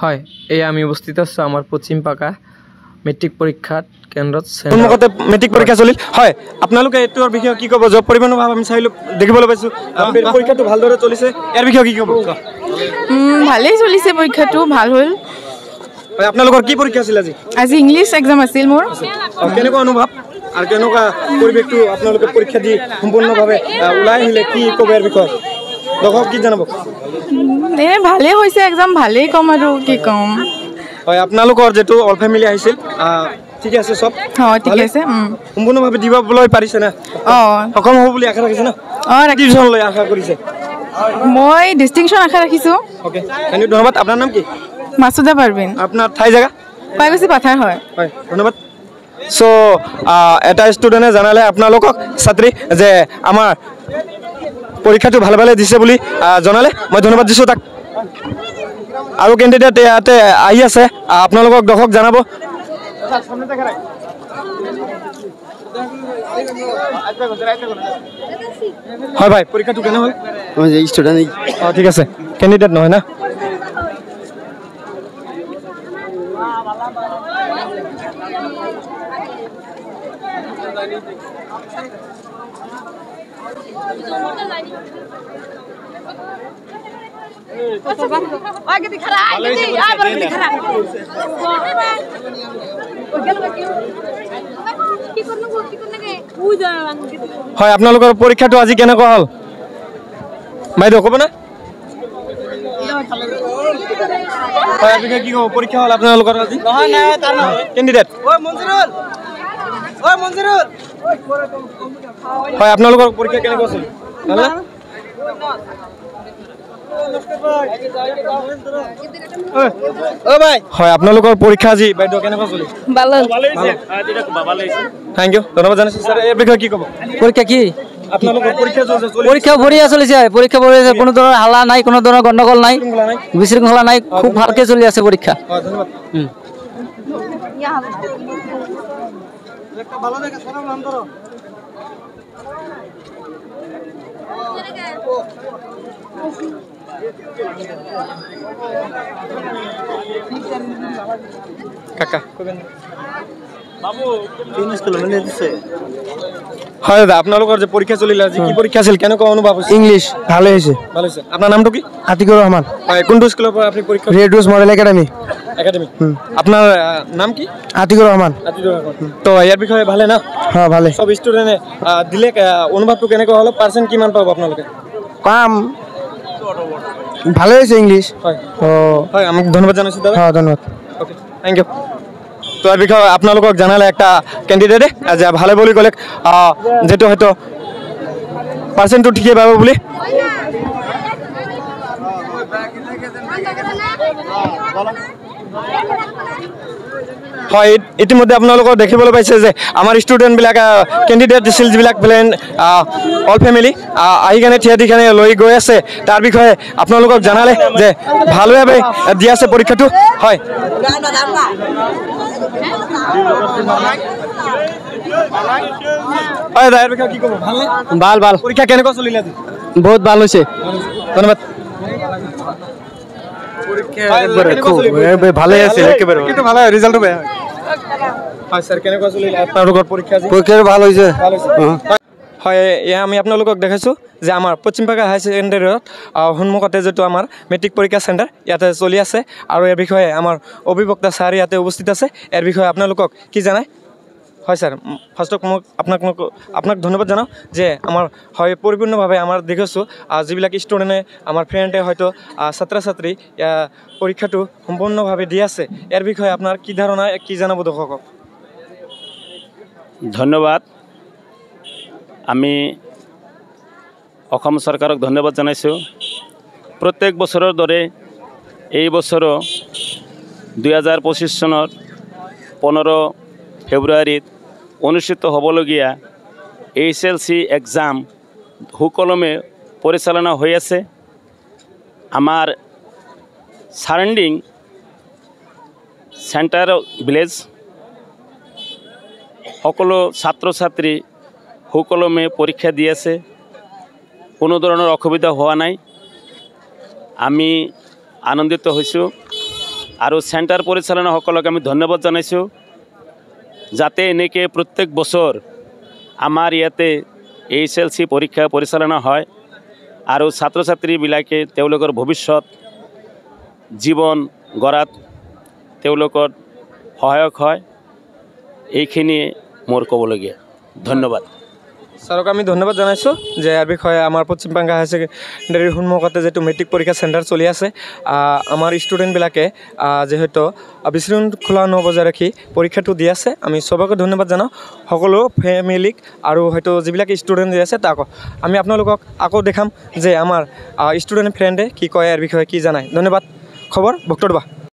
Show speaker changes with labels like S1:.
S1: হয়, এই আমি উপস্থিত আছোঁ আমাৰ পশ্চিম পাকা মেট্ৰিক পৰীক্ষাত কেন্দ্ৰত
S2: সন্মুখতে মেট্ৰিক পৰীক্ষা চলিল হয় আপোনালোকে এইটোৰ বিষয়ে কি ক'ব জব পৰিমাণৰ ভাৱ আমি চাইলোঁ দেখিবলৈ পাইছোঁ পৰীক্ষাটো ভালদৰে চলিছে ইয়াৰ বিষয়ে কি ক'ব
S3: ভালেই চলিছে পৰীক্ষাটো ভাল হ'ল
S2: হয় আপোনালোকৰ কি পৰীক্ষা আছিল আজি
S3: ইংলিছ এক্সাম আছিল মোৰ
S2: কেনেকুৱা অনুভৱ আৰু কেনেকুৱা পৰিৱেশটো আপোনালোকে পৰীক্ষা দি সম্পূৰ্ণভাৱে ওলাই আহিলে কি ক'ব ইয়াৰ বিষয়ে দৰ্শক কি জনাব
S3: ভালেই হৈছে এক্সাম ভালেই ক'ম আৰু কি ক'ম
S2: হয় আপোনালোকৰ যিটো অল ফেমিলি আহিছিল ঠিকে আছে চব
S3: হয় ঠিক আছে
S2: সম্পূৰ্ণভাৱে দিবলৈ পাৰিছে না সক্ষম হ'ব বুলি আশা ৰাখিছে না ডিভিজনলৈ আশা কৰিছে
S3: মই ডিষ্টিংশ্যন আশা ৰাখিছোঁ
S2: অ'কে ধন্যবাদ আপোনাৰ নাম কি
S3: মাছুদা পাৰভিন
S2: আপোনাৰ ঠাই জেগা
S3: পাই গৈছে পাথাৰ হয়
S2: হয় ধন্যবাদ চ' এটা ষ্টুডেণ্টে জনালে আপোনালোকক ছাত্ৰী যে আমাৰ পৰীক্ষাটো ভালে ভালে দিছে বুলি জনালে মই ধন্যবাদ দিছোঁ তাক আৰু কেণ্ডিডেট ইয়াতে আহি আছে আপোনালোকক দৰ্শক জনাব হয় ভাই পৰীক্ষাটো কেনে হ'ল ষ্টুডেণ্ট ঠিক আছে কেণ্ডিডেট নহয় না হয় আপোনালোকৰ পৰীক্ষাটো আজি কেনেকুৱা হ'ল বাইদেউ ক'ব না হয় আপুনি কি ক'ব পৰীক্ষা হ'ল আপোনালোকৰ আজি কেণ্ডিডেট হয় আপোনালোকৰ পৰীক্ষা কেনেকুৱা আছিল হয় আপোনালোকৰ পৰীক্ষা আজি বাইদেউ কেনেকুৱা চলিল থেংক ইউ ধন্যবাদ জানাইছোঁ ছাৰ এই বিষয়ে কি ক'ব
S4: পৰীক্ষা কি পৰীক্ষা বঢ়িয়া চলিছে পৰীক্ষা বঢ়িয়া কোনো ধৰণৰ হাল্লা নাই কোনো ধৰণৰ গণ্ডগোল নাই বিশৃংখলা নাই খুব ভালকে চলি আছে পৰীক্ষা
S2: কাকা হয় দাদা আপোনালোকৰ যে পৰীক্ষা চলিলে আজি কি পৰীক্ষা আছিল কেনেকুৱা অনুভৱ হৈছে
S4: ইংলিছ ভালে হৈছে
S2: আপোনাৰ নামটো কি
S4: আতিকুৰ ৰহমান
S2: হয় কোনটো স্কুলৰ পৰা আপুনি পৰীক্ষা
S4: ৰেড ৰ'জ মডেল একাডেমি
S2: আপোনাৰ নাম কি
S4: আতিকুৰ ৰহমান
S2: তো ইয়াৰ বিষয়ে ভালে না
S4: হয় ভালে
S2: সব ষ্টুডেণ্টে দিলে অনুভৱটো কেনেকুৱা হ'ল পাৰ্চেণ্ট কিমান পাব আপোনালোকে
S4: কাম ভালে হৈছে ইংলিছ
S2: হয় হয় আমাক ধন্যবাদ জানাইছোঁ দাদা
S4: হয় ধন্যবাদ
S2: অ'কে থেংক ইউ তো ইয়াৰ বিষয়ে আপোনালোকক জনালে একটা কেণ্ডিডেটে যে ভালে বুলি ক'লে যিটো হয়তো পাৰ্চেণ্টটো ঠিকেই পাব বুলি হয় ইতিমধ্যে আপোনালোকক দেখিবলৈ পাইছে যে আমাৰ ষ্টুডেণ্টবিলাক কেণ্ডিডেট দিছিল যিবিলাক প্লেন অল ফেমিলি আহি কেনে থিয় দি কেনে লৈ গৈ আছে তাৰ বিষয়ে আপোনালোকক জনালে যে ভালভাৱে দি আছে পৰীক্ষাটো হয় হয় দাদাৰ বিষয়ে কি ক'ব ভাল ভাল পৰীক্ষা কেনেকুৱা চলিলে আজি
S4: বহুত ভাল হৈছে
S2: ধন্যবাদ
S4: ভালে আছে একেবাৰে
S2: কিন্তু ভালে ৰিজাল্টটো বেয়া হয় স্যাৰ কেনেকুৱা চলিলে আপোনালোকৰ পৰীক্ষা
S4: ভাল হৈছে
S2: হয় এয়া আমি আপোনালোকক দেখাইছোঁ যে আমাৰ পশ্চিম পাকা হাই ছেকেণ্ডেৰীত সন্মুখতে যিটো আমাৰ মেট্ৰিক পৰীক্ষা চেণ্টাৰ ইয়াতে চলি আছে আৰু ইয়াৰ বিষয়ে আমাৰ অভিবক্তা ছাৰ ইয়াতে উপস্থিত আছে ইয়াৰ বিষয়ে আপোনালোকক কি জানায় হয় স্যাৰ ফাৰ্ষ্টত মোক আপোনাক ধন্যবাদ জনাওঁ যে আমাৰ হয় পৰিপূৰ্ণভাৱে আমাৰ দেখিছোঁ যিবিলাক ষ্টুডেণ্টে আমাৰ ফ্ৰেণ্ডে হয়তো ছাত্ৰ ছাত্ৰী পৰীক্ষাটো সম্পূৰ্ণভাৱে দি আছে ইয়াৰ বিষয়ে আপোনাৰ কি ধাৰণা কি জনাব দৰ্শকক
S5: ধন্যবাদ আমি অসম চৰকাৰক ধন্যবাদ জনাইছোঁ প্ৰত্যেক বছৰৰ দৰে এই বছৰো 2025 চনৰ 15 ফেব্ৰুৱাৰীত অনুষ্ঠিত হ'বলগীয়া HLC এক্সাম সুকলমে পৰিচালনা হৈ আছে আমাৰ সাৰাউণ্ডিং চেণ্টাৰ ভিলেজ সকলো ছাত্ৰ ছাত্ৰী সুকলমে পৰীক্ষা দি আছে কোনো ধৰণৰ অসুবিধা হোৱা নাই আমি আনন্দিত হৈছোঁ আৰু চেণ্টাৰ পৰিচালনাসকলক আমি ধন্যবাদ জনাইছোঁ যাতে এনেকৈ প্ৰত্যেক বছৰ আমাৰ ইয়াতে HLC পৰীক্ষা পৰিচালনা হয় আৰু ছাত্ৰ ছাত্ৰীবিলাকে তেওঁলোকৰ ভৱিষ্যত জীৱন গঢ়াত তেওঁলোকৰ সহায়ক হয় এইখিনিয়ে মোৰ ক'বলগীয়া ধন্যবাদ
S2: ছাৰক আমি ধন্যবাদ জনাইছোঁ যে ইয়াৰ বিষয়ে আমাৰ পশ্চিম বাংলা হায়াৰ ছেকেণ্ডেৰীৰ সন্মুখতে যিটো মেট্ৰিক পৰীক্ষা চেণ্টাৰ চলি আছে আমাৰ ষ্টুডেণ্টবিলাকে যিহেতু বিশৃংখলা বজাই ৰাখি পৰীক্ষাটো দি আছে আমি চবকে ধন্যবাদ জনাওঁ সকলো ফেমিলিক আৰু হয়তো যিবিলাক ষ্টুডেণ্ট দি আছে তাক আমি আপোনালোকক আকৌ দেখাম যে আমাৰ ষ্টুডেণ্ট ফ্ৰেণ্ডে কি কয় ইয়াৰ বিষয়ে কি জানায় ধন্যবাদ খবৰ ভক্তৰ বা